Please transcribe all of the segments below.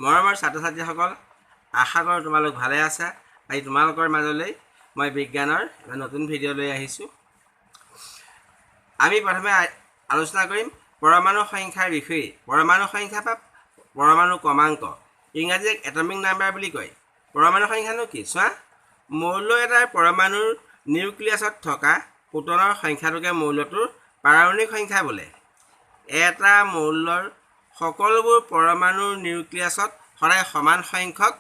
মৰমৰ ছাত্ৰ-ছাত্ৰীসকল, আশা কৰোঁ তোমালোক ভালে আছা। আজি তোমালোকৰ মাজলৈ মই বিজ্ঞানৰ এটা নতুন ভিডিঅ' লৈ আহিছোঁ। আমি প্ৰথমে আলোচনা কৰিম পৰমাণু সংখ্যাৰ বিষয়ে। পৰমাণু সংখ্যা বা পৰমাণু ক্ৰমাংক, ইংৰাজীত এটমিক নাম্বাৰ বুলি কয়। পৰমাণু সংখ্যানো কি? চোৱা, মৌল এটাৰ পৰমাণুৰ নিউক্লিয়াছত থকা প্ৰোটনৰ সংখ্যাটোকে মৌলটোৰ পাৰমাণৱিক সংখ্যা বোলে। এটা মৌলৰ সকলোবোৰ পৰমাণুৰ নিউক্লিয়াছত সদায় সমান সংখ্যক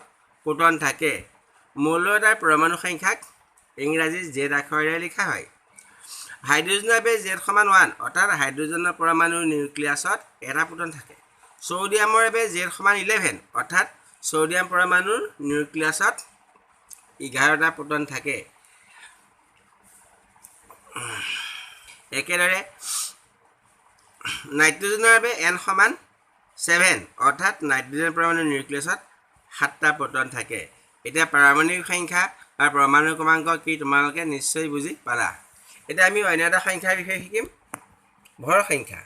প্ৰোটন থাকে। মৌল এটাৰ পৰমাণু সংখ্যাক ইংৰাজী জেড আখৰেৰে লিখা হয়। হাইড্ৰজেনৰ বাবে জেড সমান 1, অৰ্থাৎ হাইড্ৰজেনৰ পৰমাণুৰ নিউক্লিয়াছত এটা প্ৰোটন থাকে। ছ'ডিয়ামৰ বাবে জেড সমান 11, অৰ্থাৎ ছ'ডিয়াম পৰমাণুৰ নিউক্লিয়াছত 11টা প্ৰোটন থাকে। একেদৰে নাইট্ৰজেনৰ বাবে এন সমান 7, অৰ্থাৎ নাইট্ৰজেন পৰমাণুৰ নিউক্লিয়াছত 7টা প্ৰোটন থাকে। এতিয়া পাৰমাণৱিক সংখ্যা বা পৰমাণু ক্ৰমাংক কি তোমালোকে নিশ্চয় বুজি পালা। এতিয়া আমি অন্য এটা সংখ্যাৰ বিষয়ে শিকিম, ভৰ সংখ্যা।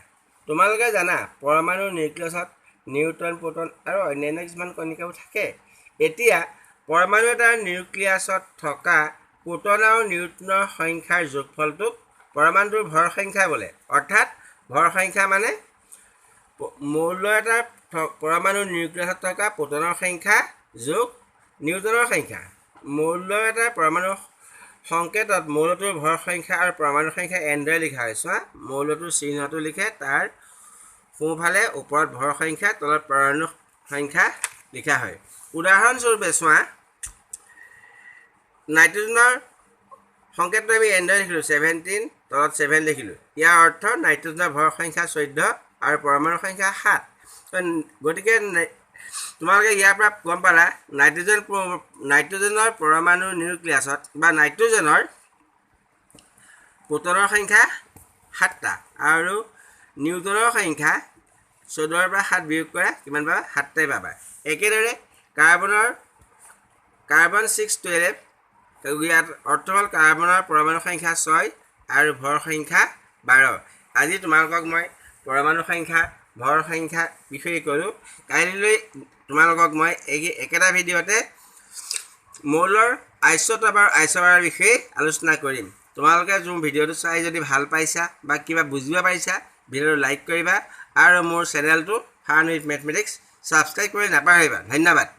তোমালোকে জানা পৰমাণুৰ নিউক্লিয়াছত নিউট্ৰন, প্ৰোটন আৰু অন্যান্য কিছুমান কণিকাও থাকে। এতিয়া পৰমাণু এটাৰ নিউক্লিয়াছত থকা প্ৰোটন আৰু নিউট্ৰনৰ সংখ্যাৰ যোগফলটোক পৰমাণুটোৰ ভৰ সংখ্যা বোলে। অৰ্থাৎ ভৰ সংখ্যা মানে মৌল এটাৰ পৰমাণুৰ নিউক্লিয়াছত থকা প্ৰোটনৰ সংখ্যা যোগ নিউট্ৰনৰ সংখ্যা। মৌল এটাৰ পৰমাণু সংকেতত মৌলটোৰ ভৰ সংখ্যা আৰু পৰমাণু সংখ্যা এনেদৰে লিখা হয়। চোৱা, মৌলটোৰ চিহ্নটো লিখে, তাৰ সোঁফালে ওপৰত ভৰ সংখ্যা, তলত পৰমাণু সংখ্যা লিখা হয়। উদাহৰণস্বৰূপে চোৱা, নাইট্ৰজেনৰ সংকেতটো আমি এনেদৰে লিখিলোঁ 17, তলত 7 লিখিলোঁ। ইয়াৰ অৰ্থ নাইট্ৰজেনৰ ভৰ সংখ্যা 14 আৰু পৰমাণু সংখ্যা 7। গতিকে তোমালোকে ইয়াৰ পৰা গম পালা নাইট্ৰজেনৰ পৰমাণুৰ নিউক্লিয়াছত বা নাইট্ৰজেনৰ প্ৰোটনৰ সংখ্যা 7টা আৰু নিউট্ৰনৰ সংখ্যা 14ৰ পৰা 7 বিয়োগ কৰা কিমান পাবা? 7টাই পাবা। একেদৰে কাৰ্বন 612, ইয়াত অৰ্থ হ'ল কাৰ্বনৰ পৰমাণু সংখ্যা 6 আৰু ভৰ সংখ্যা 12। আজি তোমালোকক মই পৰমাণু সংখ্যা, ভৰ সংখ্যা বিষয়ে ক'লোঁ। কাইলৈ তোমালোকক মই একেটা ভিডিঅ'তে মৌলৰ আইচ'ট'প আৰু আইচ'বাৰৰ বিষয়ে আলোচনা কৰিম। তোমালোকে ভিডিঅ'টো চাই যদি ভাল পাইছা বা কিবা বুজিব পাৰিছা, ভিডিঅ'টো লাইক কৰিবা আৰু মোৰ চেনেলটো ফান উইথ মেথমেটিক্স ছাবস্ক্ৰাইব কৰি নাপাহৰিবা। ধন্যবাদ।